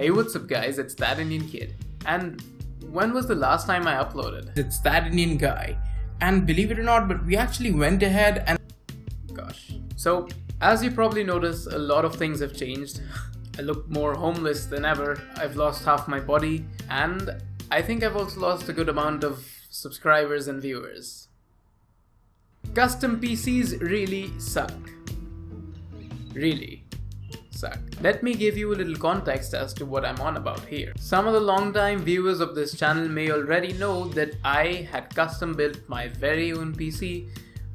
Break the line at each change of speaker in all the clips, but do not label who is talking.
Hey, what's up guys, it's That Indian Kid. And when was the last time I uploaded?
It's That Indian Guy. And believe it or not, but we actually went ahead and...
Gosh. So, as you probably noticed, a lot of things have changed. I look more homeless than ever, I've lost half my body, and I think I've also lost a good amount of subscribers and viewers. Custom PCs really suck. Really suck. Let me give you a little context as to what I'm on about here. Some of the long-time viewers of this channel may already know that I had custom built my very own PC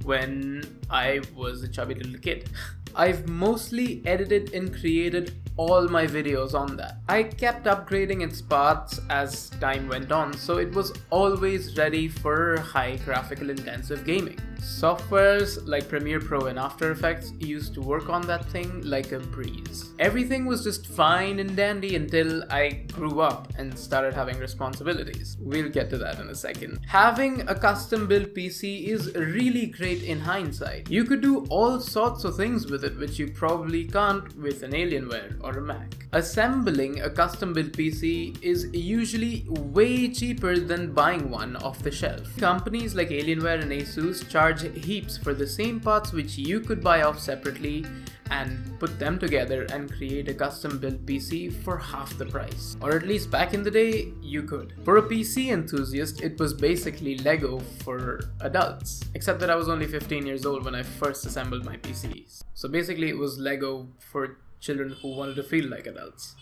when I was a chubby little kid. I've mostly edited and created all my videos on that. I kept upgrading its parts as time went on, so it was always ready for high graphical intensive gaming. Softwares like Premiere Pro and After Effects used to work on that thing like a breeze. Everything was just fine and dandy until I grew up and started having responsibilities. We'll get to that in a second. Having a custom built PC is really great in hindsight. You could do all sorts of things with it which you probably can't with an Alienware or a Mac. Assembling a custom built PC is usually way cheaper than buying one off the shelf. Companies like Alienware and Asus charge heaps for the same parts which you could buy off separately and put them together and create a custom built PC for half the price. Or at least back in the day, you could. For a PC enthusiast, it was basically Lego for adults. Except that I was only 15 years old when I first assembled my PCs. So basically it was Lego for children who wanted to feel like adults.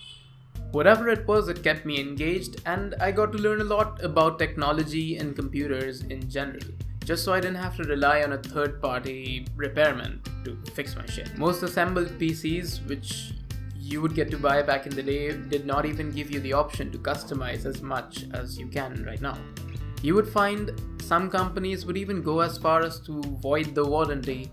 Whatever it was, it kept me engaged and I got to learn a lot about technology and computers in general, just so I didn't have to rely on a third-party repairman to fix my shit. Most assembled PCs, which you would get to buy back in the day, did not even give you the option to customize as much as you can right now. You would find some companies would even go as far as to void the warranty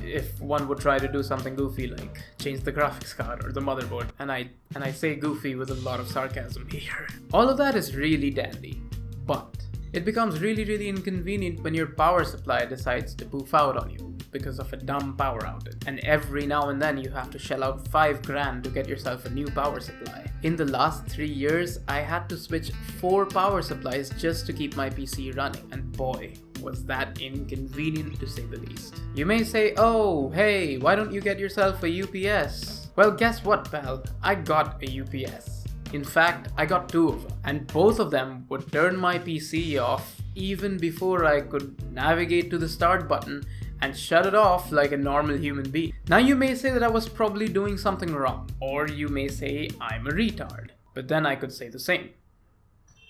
if one would try to do something goofy like change the graphics card or the motherboard, and I say goofy with a lot of sarcasm here. All of that is really dandy, but it becomes really inconvenient when your power supply decides to poof out on you because of a dumb power outage. And every now and then you have to shell out $5 grand to get yourself a new power supply. In the last 3 years, I had to switch 4 power supplies just to keep my PC running. And boy, was that inconvenient to say the least. You may say, oh, hey, why don't you get yourself a UPS? Well, guess what, pal? I got a UPS. In fact, I got 2 of them, and both of them would turn my PC off even before I could navigate to the start button and shut it off like a normal human being. Now you may say that I was probably doing something wrong, or you may say I'm a retard, but then I could say the same.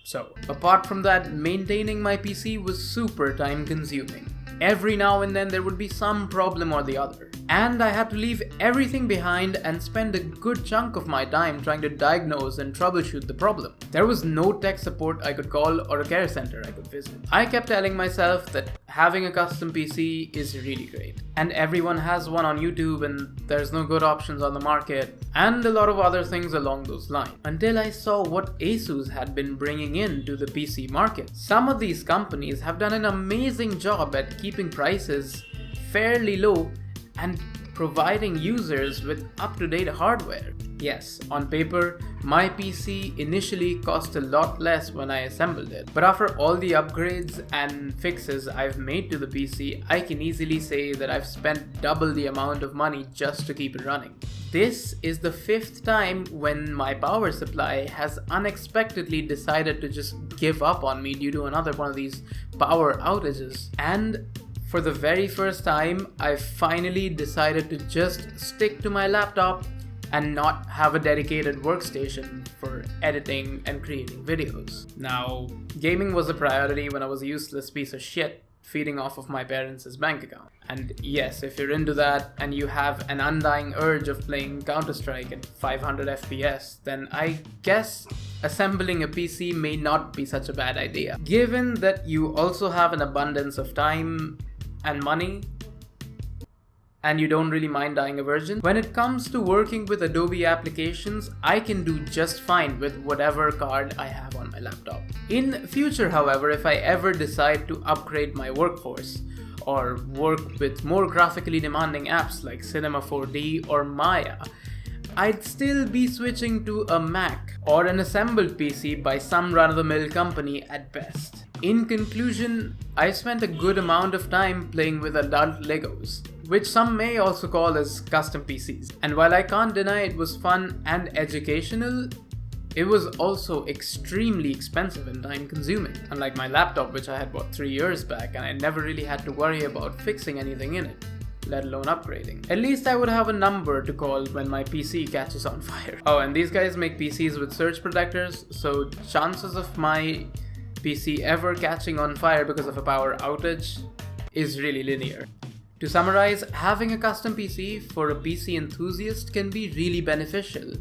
So, apart from that, maintaining my PC was super time consuming. Every now and then there would be some problem or the other. And I had to leave everything behind and spend a good chunk of my time trying to diagnose and troubleshoot the problem. There was no tech support I could call or a care center I could visit. I kept telling myself that having a custom PC is really great. And everyone has one on YouTube and there's no good options on the market. And a lot of other things along those lines. Until I saw what Asus had been bringing in to the PC market. Some of these companies have done an amazing job at keeping prices fairly low and providing users with up-to-date hardware. Yes, on paper, my PC initially cost a lot less when I assembled it, but after all the upgrades and fixes I've made to the PC, I can easily say that I've spent double the amount of money just to keep it running. This is the 5th time when my power supply has unexpectedly decided to just give up on me due to another one of these power outages, and for the very first time, I finally decided to just stick to my laptop and not have a dedicated workstation for editing and creating videos. Now, gaming was a priority when I was a useless piece of shit feeding off of my parents' bank account. And yes, if you're into that and you have an undying urge of playing Counter-Strike at 500 FPS, then I guess assembling a PC may not be such a bad idea. Given that you also have an abundance of time and money, and you don't really mind dying a virgin. When it comes to working with Adobe applications, I can do just fine with whatever card I have on my laptop. In future, however, if I ever decide to upgrade my workforce, or work with more graphically demanding apps like Cinema 4D or Maya, I'd still be switching to a Mac or an assembled PC by some run-of-the-mill company at best. In conclusion, I spent a good amount of time playing with adult Legos, which some may also call as custom PCs. And while I can't deny it was fun and educational, it was also extremely expensive and time consuming, unlike my laptop which I had bought 3 years back and I never really had to worry about fixing anything in it, let alone upgrading. At least I would have a number to call when my PC catches on fire. Oh, and these guys make PCs with surge protectors, so chances of my PC ever catching on fire because of a power outage is really linear. To summarize, having a custom PC for a PC enthusiast can be really beneficial.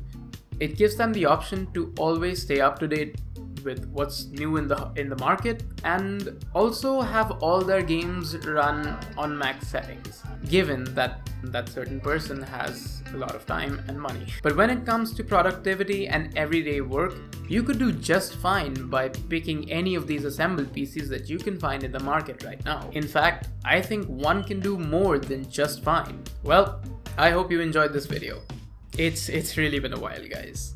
It gives them the option to always stay up to date with what's new in the market and also have all their games run on max settings, given that certain person has a lot of time and money. But when it comes to productivity and everyday work, you could do just fine by picking any of these assembled PCs that you can find in the market right now. In fact, I think one can do more than just fine. Well, I hope you enjoyed this video. It's really been a while, guys.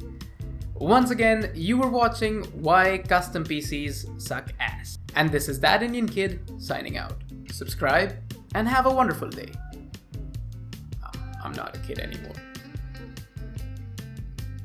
Once again, you were watching Why Custom PCs Suck Ass. And this is That Indian Kid signing out. Subscribe and have a wonderful day. I'm not a kid anymore.